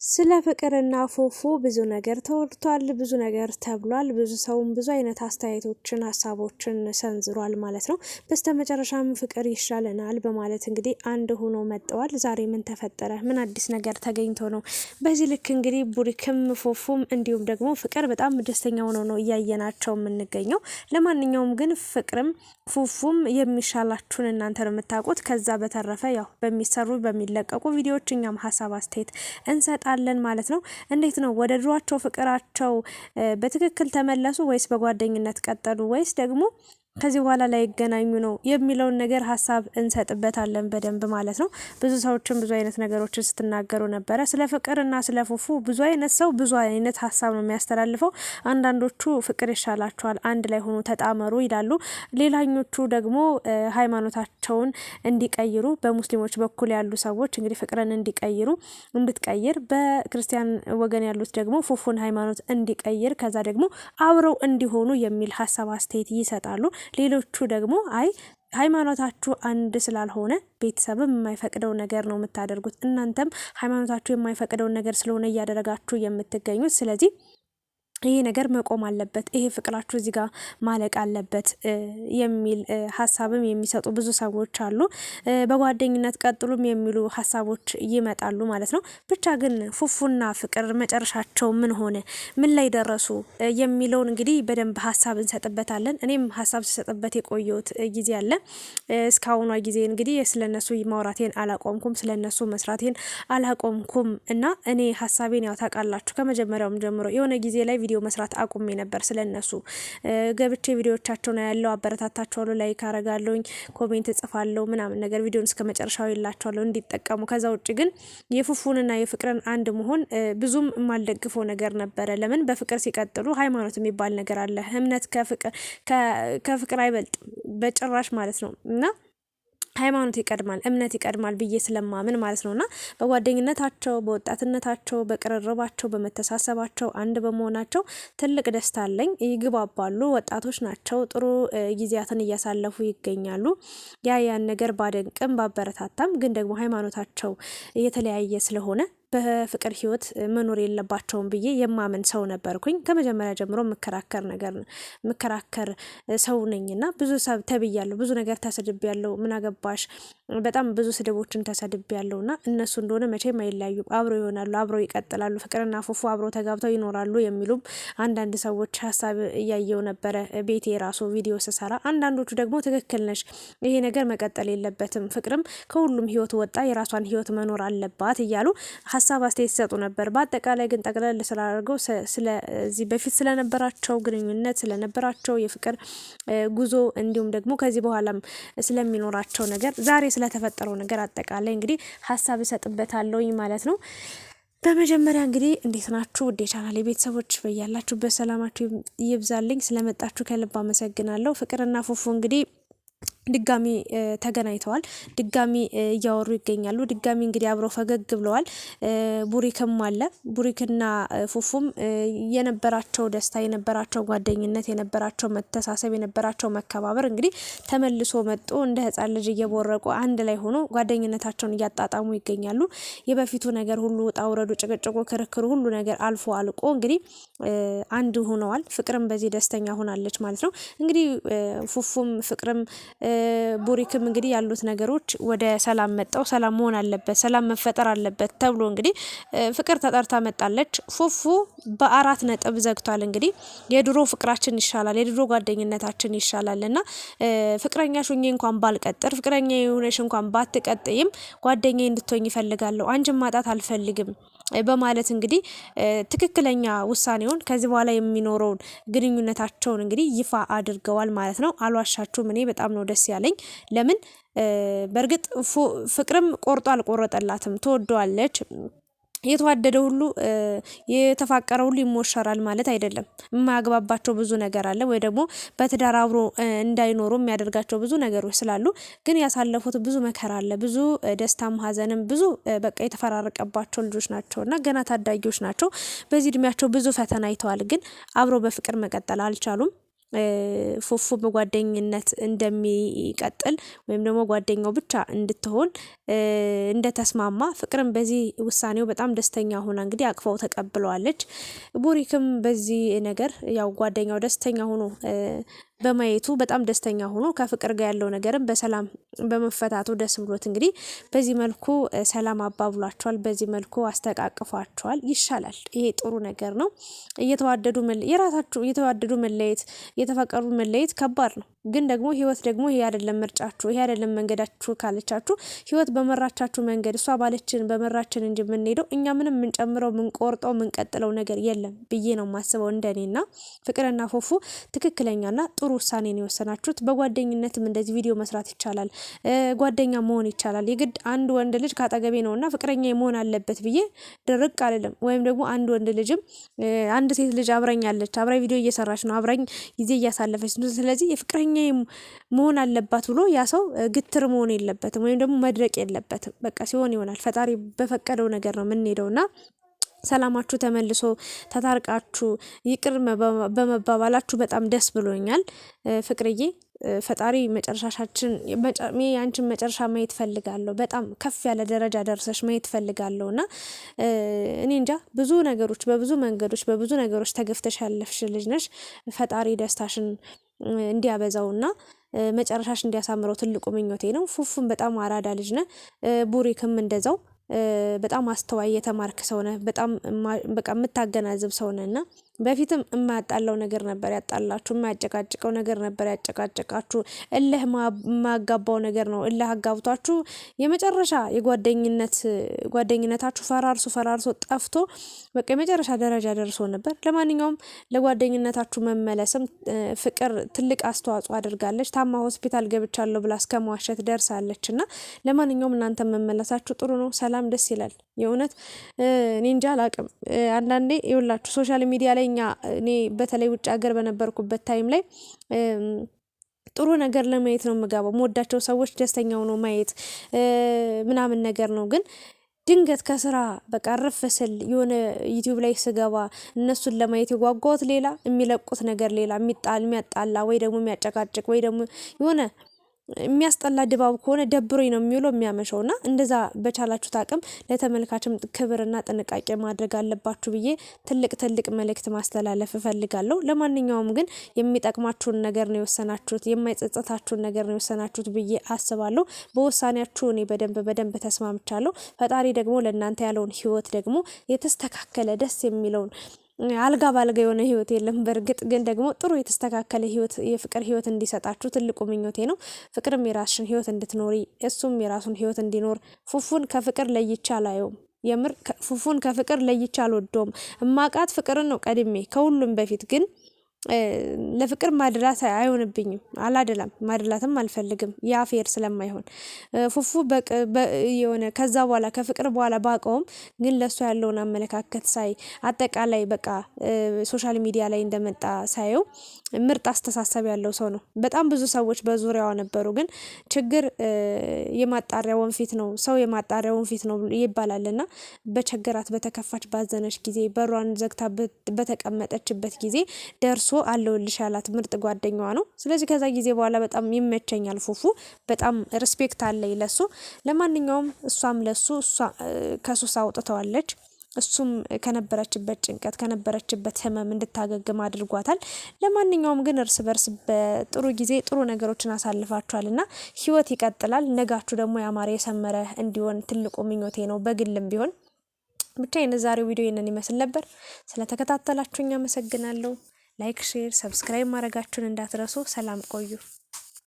ስለ ፍቅርና ፉፉ ብዙ ነገር ተወርቷል፣ ብዙ ነገር ተብሏል። ብዙ ሰውም ብዙ አይነት አስተያየቶችን ሀሳቦችን ሰንዝሯል ማለት ነው። በስተመጨረሻም ፍቅር ይሻለናል በማለት እንግዲህ አንድ ሆኖ መጥተዋል። ዛሬ ምን ተፈጠረ? ምን አዲስ ነገር ተገኝቶ ነው? በዚህ ልክ እንግዲህ ቡሪክም ፉፉም እንዲሁም ደግሞ ፍቅር በጣም ደስተኛ ሆኖ ነው እያየናቸው የምንገኘው። ለማንኛውም ግን ፍቅርም ፉፉም የሚሻላችሁን እናንተ ነው የምታውቁት። ከዛ በተረፈ ያው በሚሰሩ በሚለቀቁ ቪዲዮዎች እኛም ሀሳብ አስተያየት እንሰጣለን ማለት ነው። እንዴት ነው ወደ ድሯቸው ፍቅራቸው በትክክል ተመለሱ ወይስ በጓደኝነት ቀጠሉ ወይስ ደግሞ ከዚህ በኋላ ላይ ይገናኙ ነው የሚለውን ነገር ሀሳብ እንሰጥበታለን በደንብ ማለት ነው። ብዙ ሰዎችን ብዙ አይነት ነገሮችን ስትናገሩ ነበረ። ስለ ፍቅርና ስለ ፉፉ ብዙ አይነት ሰው ብዙ አይነት ሀሳብ ነው የሚያስተላልፈው። አንዳንዶቹ ፍቅር ይሻላቸዋል፣ አንድ ላይ ሆኖ ተጣመሩ ይላሉ። ሌላኞቹ ደግሞ ሃይማኖታቸውን እንዲቀይሩ በሙስሊሞች በኩል ያሉ ሰዎች እንግዲህ ፍቅርን እንድትቀይር፣ በክርስቲያን ወገን ያሉት ደግሞ ፉፉን ሃይማኖት እንዲቀይር ከዛ ደግሞ አብረው እንዲሆኑ የሚል ሀሳብ አስተያየት ይሰጣሉ። ሌሎቹ ደግሞ አይ ሃይማኖታችሁ አንድ ስላልሆነ ቤተሰብም የማይፈቅደው ነገር ነው የምታደርጉት፣ እናንተም ሃይማኖታችሁ የማይፈቅደውን ነገር ስለሆነ እያደረጋችሁ የምትገኙት፣ ስለዚህ ይሄ ነገር መቆም አለበት፣ ይሄ ፍቅራችሁ እዚህ ጋር ማለቅ አለበት የሚል ሀሳብም የሚሰጡ ብዙ ሰዎች አሉ። በጓደኝነት ቀጥሉም የሚሉ ሀሳቦች ይመጣሉ ማለት ነው። ብቻ ግን ፉፉና ፍቅር መጨረሻቸው ምን ሆነ፣ ምን ላይ ደረሱ የሚለውን እንግዲህ በደንብ ሀሳብ እንሰጥበታለን። እኔም ሀሳብ ስሰጥበት የቆየሁት ጊዜ አለ። እስካሁኗ ጊዜ እንግዲህ ስለነሱ ማውራቴን አላቆምኩም፣ ስለነሱ መስራቴን አላቆምኩም እና እኔ ሀሳቤን ያው ታውቃላችሁ ከመጀመሪያውም ጀምሮ የሆነ ጊዜ ላይ ቪዲዮ መስራት አቁሜ ነበር። ስለነሱ ገብቼ ቪዲዮዎቻቸው ነው ያለው፣ አበረታታቸዋለሁ፣ ላይክ አረጋለሁኝ፣ ኮሜንት እጽፋለሁ ምናምን ነገር ቪዲዮን እስከ መጨረሻው ይላቸዋለሁ እንዲጠቀሙ። ከዛ ውጭ ግን የፉፉንና የፍቅርን አንድ መሆን ብዙም የማልደግፈው ነገር ነበረ። ለምን በፍቅር ሲቀጥሉ ሃይማኖት የሚባል ነገር አለ። እምነት ከፍቅር አይበልጥም በጭራሽ ማለት ነው እና ሃይማኖት ይቀድማል፣ እምነት ይቀድማል ብዬ ስለማምን ማለት ነውና በጓደኝነታቸው፣ በወጣትነታቸው፣ በቅርርባቸው፣ በመተሳሰባቸው፣ አንድ በመሆናቸው ትልቅ ደስታ አለኝ። ይግባባሉ፣ ወጣቶች ናቸው፣ ጥሩ ጊዜያትን እያሳለፉ ይገኛሉ። ያን ነገር ባደንቅም ባበረታታም ግን ደግሞ ሃይማኖታቸው የተለያየ ስለሆነ በፍቅር ህይወት መኖር የለባቸውም ብዬ የማመን ሰው ነበርኩኝ። ከመጀመሪያ ጀምሮ መከራከር ሰው ነኝና ብዙ ሰብ ተብያለሁ፣ ብዙ ነገር ተሰድቤያለሁ። ምን አገባሽ በጣም ብዙ ስድቦችን ተሰድቤያለሁና እነሱ እንደሆነ መቼም አይለያዩም፣ አብረው ይሆናሉ፣ አብረው ይቀጥላሉ፣ ፍቅርና ፉፉ አብረው ተጋብተው ይኖራሉ የሚሉም አንዳንድ ሰዎች ሀሳብ እያየው ነበረ ቤቴ ራሱ ቪዲዮ ስሰራ። አንዳንዶቹ ደግሞ ትክክል ነሽ፣ ይሄ ነገር መቀጠል የለበትም፣ ፍቅርም ከሁሉም ህይወት ወጣ፣ የራሷን ህይወት መኖር አለባት እያሉ ሀሳብ አስተያየት ሲሰጡ ነበር። በአጠቃላይ ግን ጠቅለል ስላደርገው ስለዚህ በፊት ስለነበራቸው ግንኙነት፣ ስለነበራቸው የፍቅር ጉዞ እንዲሁም ደግሞ ከዚህ በኋላም ስለሚኖራቸው ነገር፣ ዛሬ ስለተፈጠረው ነገር አጠቃላይ እንግዲህ ሀሳብ እሰጥበታለሁኝ ማለት ነው። በመጀመሪያ እንግዲህ እንዴት ናችሁ ውዴ ቻናል የቤተሰቦች፣ በያላችሁበት ሰላማችሁ ይብዛልኝ። ስለመጣችሁ ከልብ አመሰግናለሁ። ፍቅርና ፉፉ እንግዲህ ድጋሚ ተገናኝተዋል፣ ድጋሚ እያወሩ ይገኛሉ። ድጋሚ እንግዲህ አብረው ፈገግ ብለዋል። ቡሪክም አለ። ቡሪክና ፉፉም የነበራቸው ደስታ፣ የነበራቸው ጓደኝነት፣ የነበራቸው መተሳሰብ፣ የነበራቸው መከባበር እንግዲህ ተመልሶ መጥቶ እንደ ሕፃን ልጅ እየቦረቁ አንድ ላይ ሆኖ ጓደኝነታቸውን እያጣጣሙ ይገኛሉ። የበፊቱ ነገር ሁሉ ውጣ ውረዱ፣ ጭቅጭቁ፣ ክርክሩ ሁሉ ነገር አልፎ አልቆ እንግዲህ አንድ ሆነዋል። ፍቅርም በዚህ ደስተኛ ሆናለች ማለት ነው። እንግዲህ ፉፉም ፍቅርም ቡሪክም እንግዲህ ያሉት ነገሮች ወደ ሰላም መጣው፣ ሰላም መሆን አለበት፣ ሰላም መፈጠር አለበት ተብሎ እንግዲህ ፍቅር ተጠርታ መጣለች። ፉፉ በ4 ነጥብ ዘግቷል። እንግዲህ የድሮ ፍቅራችን ይሻላል፣ የድሮ ጓደኝነታችን ይሻላልና ፍቅረኛሽ ሆኜ እንኳን ባልቀጥር፣ ፍቅረኛ የሆነሽ እንኳን ባትቀጥይም ጓደኛዬ እንድትሆኝ ይፈልጋለሁ፣ አንቺን ማጣት አልፈልግም በማለት እንግዲህ ትክክለኛ ውሳኔውን ከዚህ በኋላ የሚኖረውን ግንኙነታቸውን እንግዲህ ይፋ አድርገዋል ማለት ነው። አልዋሻችሁም፣ እኔ በጣም ነው ደስ ያለኝ። ለምን በእርግጥ ፍቅርም ቆርጦ አልቆረጠላትም፣ ትወደዋለች። የተዋደደ ሁሉ የተፋቀረ ሁሉ ይሞሸራል ማለት አይደለም። የማያግባባቸው ብዙ ነገር አለ፣ ወይ ደግሞ በትዳር አብሮ እንዳይኖሩ የሚያደርጋቸው ብዙ ነገሮች ስላሉ፣ ግን ያሳለፉት ብዙ መከራ አለ፣ ብዙ ደስታም ሀዘንም ብዙ በቃ የተፈራረቀባቸው ልጆች ናቸውና ገና ታዳጊዎች ናቸው። በዚህ እድሜያቸው ብዙ ፈተና አይተዋል፣ ግን አብሮ በፍቅር መቀጠል አልቻሉም። ፉፉ በጓደኝነት እንደሚቀጥል ወይም ደግሞ ጓደኛው ብቻ እንድትሆን እንደተስማማ ፍቅርም በዚህ ውሳኔው በጣም ደስተኛ ሆና እንግዲህ አቅፈው ተቀብለዋለች። ቡሪክም በዚህ ነገር ያው ጓደኛው ደስተኛ ሆኖ በማየቱ በጣም ደስተኛ ሆኖ ከፍቅር ጋር ያለው ነገርም በሰላም በመፈታቱ ደስ ብሎት እንግዲህ በዚህ መልኩ ሰላም አባብሏቸዋል። በዚህ መልኩ አስተቃቅፏቸዋል። ይሻላል። ይሄ ጥሩ ነገር ነው። እየተዋደዱ መለየት እየተፈቀሩ መለየት ከባድ ነው። ግን ደግሞ ህይወት ደግሞ ይሄ አይደለም ምርጫችሁ፣ ይሄ አይደለም መንገዳችሁ ካለቻችሁ ህይወት በመራቻችሁ መንገድ እሷ ባለችን በመራችን እንጂ የምንሄደው እኛ ምንም የምንጨምረው የምንቆርጠው የምንቀጥለው ነገር የለም ብዬ ነው የማስበው እንደኔና ፍቅርና ፉፉ ትክክለኛና ጥሩ ውሳኔ ነው የወሰናችሁት። በጓደኝነትም እንደዚህ ቪዲዮ መስራት ይቻላል፣ ጓደኛ መሆን ይቻላል። የግድ አንድ ወንድ ልጅ ካጠገቤ ነውና ፍቅረኛ መሆን አለበት ብዬ ድርቅ አይደለም። ወይም ደግሞ አንድ ወንድ ልጅም አንድ ሴት ልጅ አብራኛለች፣ አብራኝ ቪዲዮ እየሰራች ነው፣ አብራኝ ጊዜ እያሳለፈች ነው፣ ስለዚህ የፍቅረኛ መሆን አለባት ብሎ ያ ሰው ግትር መሆን የለበትም፣ ወይም ደግሞ መድረቅ የለበትም። በቃ ሲሆን ይሆናል። ፈጣሪ በፈቀደው ነገር ነው የምንሄደውና ሰላማችሁ ተመልሶ ተታርቃችሁ ይቅር በመባባላችሁ በጣም ደስ ብሎኛል ፍቅርዬ። ፈጣሪ መጨረሻችን ያንቺን መጨረሻ ማየት ፈልጋለሁ። በጣም ከፍ ያለ ደረጃ ደርሰሽ ማየት ፈልጋለሁና እኔ እንጃ በብዙ መንገዶች በብዙ ነገሮች ተገፍተሽ ያለፍሽ ልጅ ነሽ። ፈጣሪ ደስታሽን እንዲያበዛውና መጨረሻሽ እንዲያሳምረው ትልቁ ምኞቴ ነው። ፉፉም በጣም አራዳ ልጅ ነህ። ቡሪክም እንደዛው በጣም አስተዋይ የተማርክ ሰው ነህ። በጣም በቃ የምታገናዝብ ሰው ነህና በፊትም የማያጣላው ነገር ነበር ያጣላችሁ፣ የማያጨቃጭቀው ነገር ነበር ያጨቃጨቃችሁ፣ እልህ ማጋባው ነገር ነው እልህ አጋብቷችሁ የመጨረሻ ጓደኝነታችሁ ፈራርሶ ጠፍቶ በቃ የመጨረሻ ደረጃ ደርሶ ነበር። ለማንኛውም ለጓደኝነታችሁ መመለስም ፍቅር ትልቅ አስተዋጽኦ አድርጋለች። ታማ ሆስፒታል ገብቻለሁ ብላ እስከ መዋሸት ደርሳለች እና ለማንኛውም እናንተ መመለሳችሁ ጥሩ ነው። ሰላም ደስ ይላል። የእውነት እኔ እንጃ አላቅም። አንዳንዴ ይውላችሁ ሶሻል ሚዲያ ላይ እኔ በተለይ ውጭ ሀገር በነበርኩበት ታይም ላይ ጥሩ ነገር ለማየት ነው የምገባው። መወዳቸው ሰዎች ደስተኛ ሆኖ ማየት ምናምን ነገር ነው። ግን ድንገት ከስራ በቃ ረፍ ስል የሆነ ዩቲዩብ ላይ ስገባ እነሱን ለማየት የጓጓሁት ሌላ፣ የሚለቁት ነገር ሌላ፣ የሚያጣላ ወይ ደግሞ የሚያጨቃጭቅ ወይ ደግሞ የሆነ የሚያስጠላ ድባብ ከሆነ ደብሮኝ ነው የሚውለው የሚያመሸውና እንደዛ በቻላችሁት አቅም ለተመልካችም ክብርና ጥንቃቄ ማድረግ አለባችሁ ብዬ ትልቅ መልእክት ማስተላለፍ እፈልጋለሁ። ለማንኛውም ግን የሚጠቅማችሁን ነገር ነው የወሰናችሁት፣ የማይጸጸታችሁን ነገር ነው የወሰናችሁት ብዬ አስባለሁ። በውሳኔያችሁ እኔ በደንብ ተስማምቻለሁ። ፈጣሪ ደግሞ ለእናንተ ያለውን ህይወት ደግሞ የተስተካከለ ደስ የሚለውን አልጋ ባልጋ የሆነ ህይወት የለም። በእርግጥ ግን ደግሞ ጥሩ የተስተካከለ ህይወት የፍቅር ህይወት እንዲሰጣችሁ ትልቁ ምኞቴ ነው። ፍቅርም የራስሽን ህይወት እንድትኖሪ እሱም የራሱን ህይወት እንዲኖር። ፉፉን ከፍቅር ለይቼ አላየውም። የምር ፉፉን ከፍቅር ለይቼ አልወደውም። እማቃት ፍቅርን ነው ቀድሜ ከሁሉም በፊት ግን ለፍቅር ማድላት አይሆንብኝም። አላደላም፣ ማድላትም አልፈልግም ያ ፌር ስለማይሆን ፉፉ የሆነ ከዛ በኋላ ከፍቅር በኋላ ባቀውም ግን ለሱ ያለውን አመለካከት ሳይ አጠቃላይ በቃ ሶሻል ሚዲያ ላይ እንደመጣ ሳየው ምርጥ አስተሳሰብ ያለው ሰው ነው። በጣም ብዙ ሰዎች በዙሪያው ነበሩ። ግን ችግር የማጣሪያ ወንፊት ነው፣ ሰው የማጣሪያ ወንፊት ነው ይባላልና በቸገራት በተከፋች ባዘነች ጊዜ በሯን ዘግታ በተቀመጠችበት ጊዜ ደርሶ አለውልሽ ያላት ምርጥ ጓደኛዋ ነው። ስለዚህ ከዛ ጊዜ በኋላ በጣም ይመቸኛል ፉፉ። በጣም ሪስፔክት አለኝ ለሱ። ለማንኛውም እሷም ለሱ ከሱስ አውጥተዋለች። እሱም ከነበረችበት ጭንቀት ከነበረችበት ህመም እንድታገግም አድርጓታል። ለማንኛውም ግን እርስ በርስ በጥሩ ጊዜ ጥሩ ነገሮችን አሳልፋችኋልና ህይወት ይቀጥላል። ነጋችሁ ደግሞ ያማረ የሰመረ እንዲሆን ትልቁ ምኞቴ ነው። በግልም ቢሆን ብቻ የዛሬው ቪዲዮ ይሄንን ይመስል ነበር። ስለተከታተላችሁኝ አመሰግናለሁ። ላይክ፣ ሼር፣ ሰብስክራይብ ማድረጋችሁን እንዳትረሱ። ሰላም ቆዩ።